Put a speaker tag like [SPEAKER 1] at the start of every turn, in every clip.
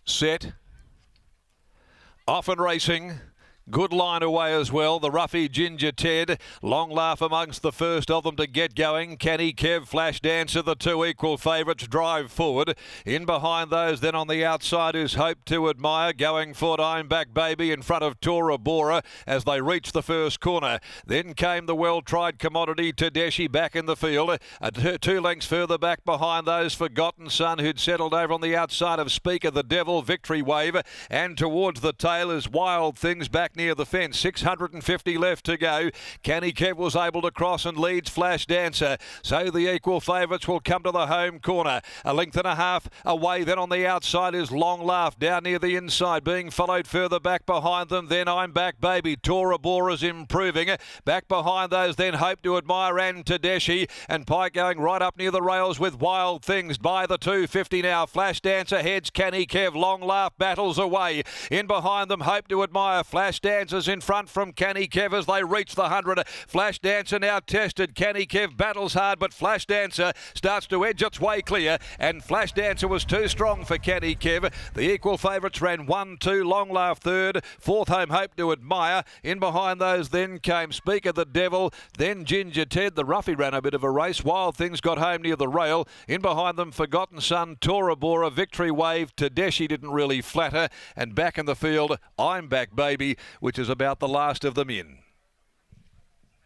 [SPEAKER 1] Set. Off and racing. Good line away as well. The roughy Ginger Ted. Long Laugh amongst the first of them to get going. Canny Kev, Flash Dancer, the two equal favourites drive forward. In behind those, then on the outside is Hope to Admire. Going forward, I'm Back Baby in front of Tora Bora as they reach the first corner. Then came the well-tried commodity Tedeschi back in the field. 2 lengths further back behind those, Forgotten Son, who'd settled over on the outside of Speaker the Devil, Victory Wave. And towards the tail is Wild Things back near the fence. 650 left to go. Canny Kev was able to cross and leads Flash Dancer. So the equal favourites will come to the home corner. 1.5 lengths away. Then on the outside is Long Laugh down near the inside, being followed further back behind them. Then I'm Back Baby. Tora Bora's improving. Back behind those, then Hope to Admire and Tedeschi. And Pike going right up near the rails with Wild Things by the 250 now. Flash Dancer heads. Canny Kev. Long Laugh battles away. In behind them, Hope to Admire. Flash Dancer's in front from Canny Kev as they reach the 100. Flash Dancer now tested. Canny Kev battles hard, but Flash Dancer starts to edge its way clear, and Flash Dancer was too strong for Canny Kev. The equal favourites ran 1-2, Long Laugh third, fourth home Hope to Admire. In behind those then came Speaker the Devil, then Ginger Ted. The roughie ran a bit of a race. Wild Things got home near the rail. In behind them, Forgotten Son, Tora Bora, Victory Wave. Tedeschi didn't really flatter, and back in the field, I'm Back Baby, which is about the last of them in.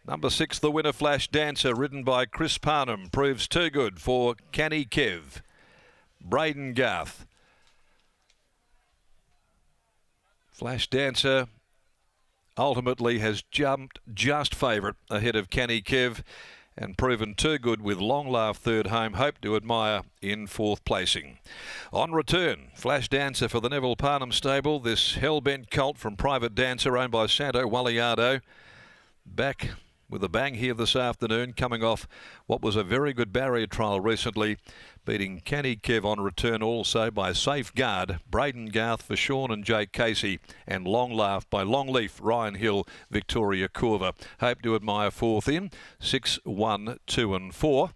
[SPEAKER 1] Number 6, the winner, Flash Dancer, ridden by Chris Parnham, proves too good for Canny Kev. Braden Garth. Flash Dancer ultimately has jumped just favourite ahead of Canny Kev and proven too good with Long Laugh third home, Hope to Admire in fourth placing. On return, Flash Dancer for the Neville Parnham stable. This Hellbent colt from Private Dancer owned by Santo Walliardo. Back with a bang here this afternoon, coming off what was a very good barrier trial recently, beating Canny Kev on return also by Safeguard, Braden Garth for Sean and Jake Casey, and Long Laugh by Longleaf, Ryan Hill, Victoria Corva. Hope to Admire fourth in, 6, 1, 2 and 4.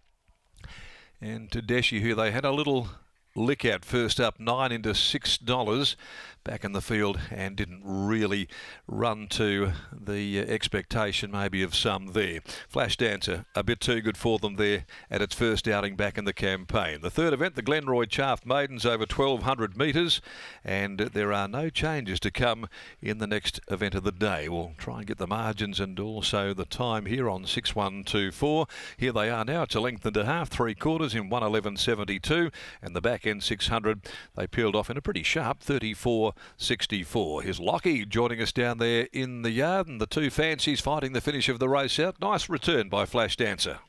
[SPEAKER 1] And Tedeschi, who they had a little lick at first up, 9 into $6 back in the field, and didn't really run to the expectation maybe of some there. Flash Dancer a bit too good for them there at its first outing back in the campaign. The third event, the Glenroy Chaff Maidens, over 1,200 metres, and there are no changes to come in the next event of the day. We'll try and get the margins and also the time here on 6-1-2-4. Here they are now. It's 1.5 lengths, 3/4 in 1:11.72, and the back end 600 they peeled off in a pretty sharp 34.64. Here's Lockie joining us down there in the yard, and the two fancies fighting the finish of the race out. Nice return by Flash Dancer.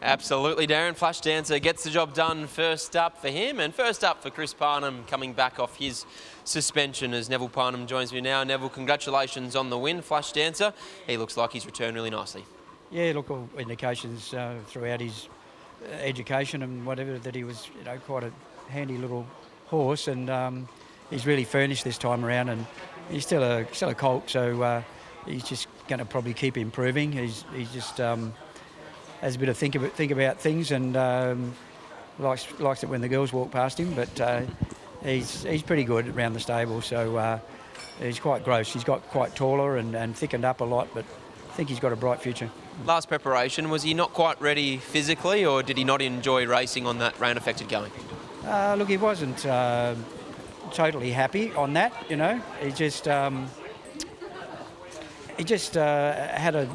[SPEAKER 2] Absolutely, Darren. Flash Dancer gets the job done first up for him, and first up for Chris Parnham, coming back off his suspension as Neville Parnham joins me now. Neville, congratulations on the win. Flash Dancer, he looks like he's returned really nicely.
[SPEAKER 3] Yeah, look, all indications throughout his education and whatever that he was, quite a handy little horse, and he's really furnished this time around, and he's still a colt, so he's just going to probably keep improving. He's just has a bit of think about things, and likes it when the girls walk past him. But he's pretty good around the stable, so he's quite gross. He's got quite taller and thickened up a lot, but I think he's got a bright future.
[SPEAKER 2] Last preparation, was he not quite ready physically, or did he not enjoy racing on that rain-affected going?
[SPEAKER 3] Look, he wasn't totally happy on that. He just had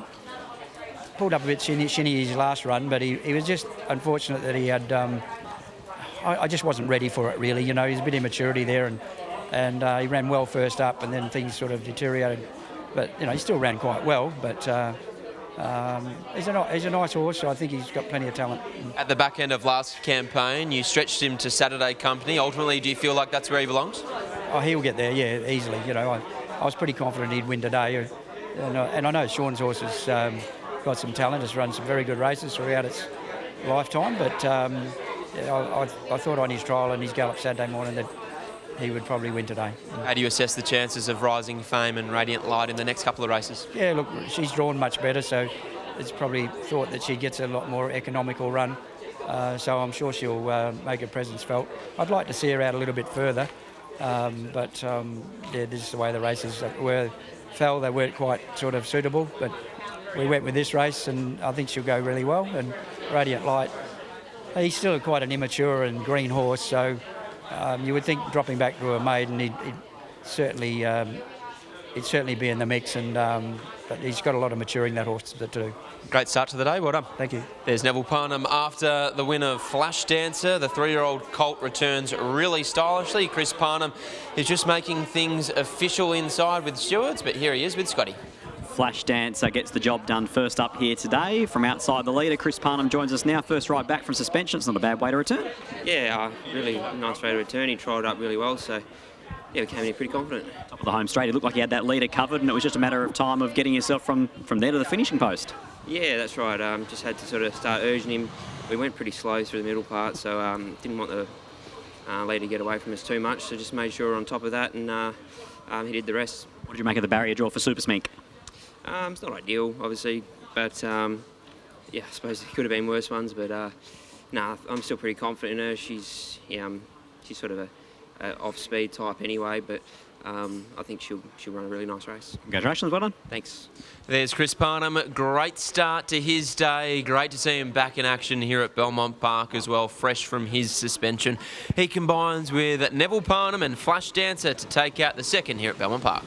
[SPEAKER 3] pulled up a bit shinny his last run, but he was just unfortunate that he had. I just wasn't ready for it really. He's a bit immaturity there, and he ran well first up, and then things sort of deteriorated. But he still ran quite well. But he's a nice horse, so I think he's got plenty of talent.
[SPEAKER 2] At the back end of last campaign, you stretched him to Saturday company. Ultimately, do you feel like that's where he belongs?
[SPEAKER 3] Oh, he'll get there, yeah, easily. I was pretty confident he'd win today, and I know Sean's horse has got some talent. Has run some very good races throughout its lifetime, but I thought on his trial and his gallop Saturday morning that he would probably win today.
[SPEAKER 2] How do you assess the chances of Rising Fame and Radiant Light in the next couple of races?
[SPEAKER 3] Yeah, look, she's drawn much better, so it's probably thought that she gets a lot more economical run. So I'm sure she'll make her presence felt. I'd like to see her out a little bit further, Yeah, this is the way the races fell. They weren't quite sort of suitable, but we went with this race, and I think she'll go really well. And Radiant Light, he's still quite an immature and green horse, so you would think dropping back to a maiden, he'd certainly be in the mix. But he's got a lot of maturing, that horse, to do.
[SPEAKER 2] Great start to the day. Well done.
[SPEAKER 3] Thank you.
[SPEAKER 2] There's Neville Parnham after the win of Flash Dancer. The 3-year-old colt returns really stylishly. Chris Parnham is just making things official inside with stewards, but here he is with Scotty.
[SPEAKER 4] Flash Dancer gets the job done first up here today. From outside the leader, Chris Parnham joins us now. First ride back from suspension. It's not a bad way to return.
[SPEAKER 5] Yeah, really nice way to return. He trialled up really well, so yeah, we came in here pretty confident.
[SPEAKER 4] Top of the home straight, it looked like he had that leader covered, and it was just a matter of time of getting yourself from there to the finishing post.
[SPEAKER 5] Yeah, that's right. Just had to sort of start urging him. We went pretty slow through the middle part, so didn't want the leader to get away from us too much, so just made sure we're on top of that, and he did the rest.
[SPEAKER 4] What did you make of the barrier draw for Super Smink?
[SPEAKER 5] It's not ideal, obviously, but yeah, I suppose there could have been worse ones, but no, I'm still pretty confident in her. She's sort of a off-speed type anyway, but I think she'll run a really nice race.
[SPEAKER 4] Congratulations, well done.
[SPEAKER 5] Thanks.
[SPEAKER 2] There's Chris Parnham. Great start to his day. Great to see him back in action here at Belmont Park as well, fresh from his suspension. He combines with Neville Parnham and Flash Dancer to take out the second here at Belmont Park.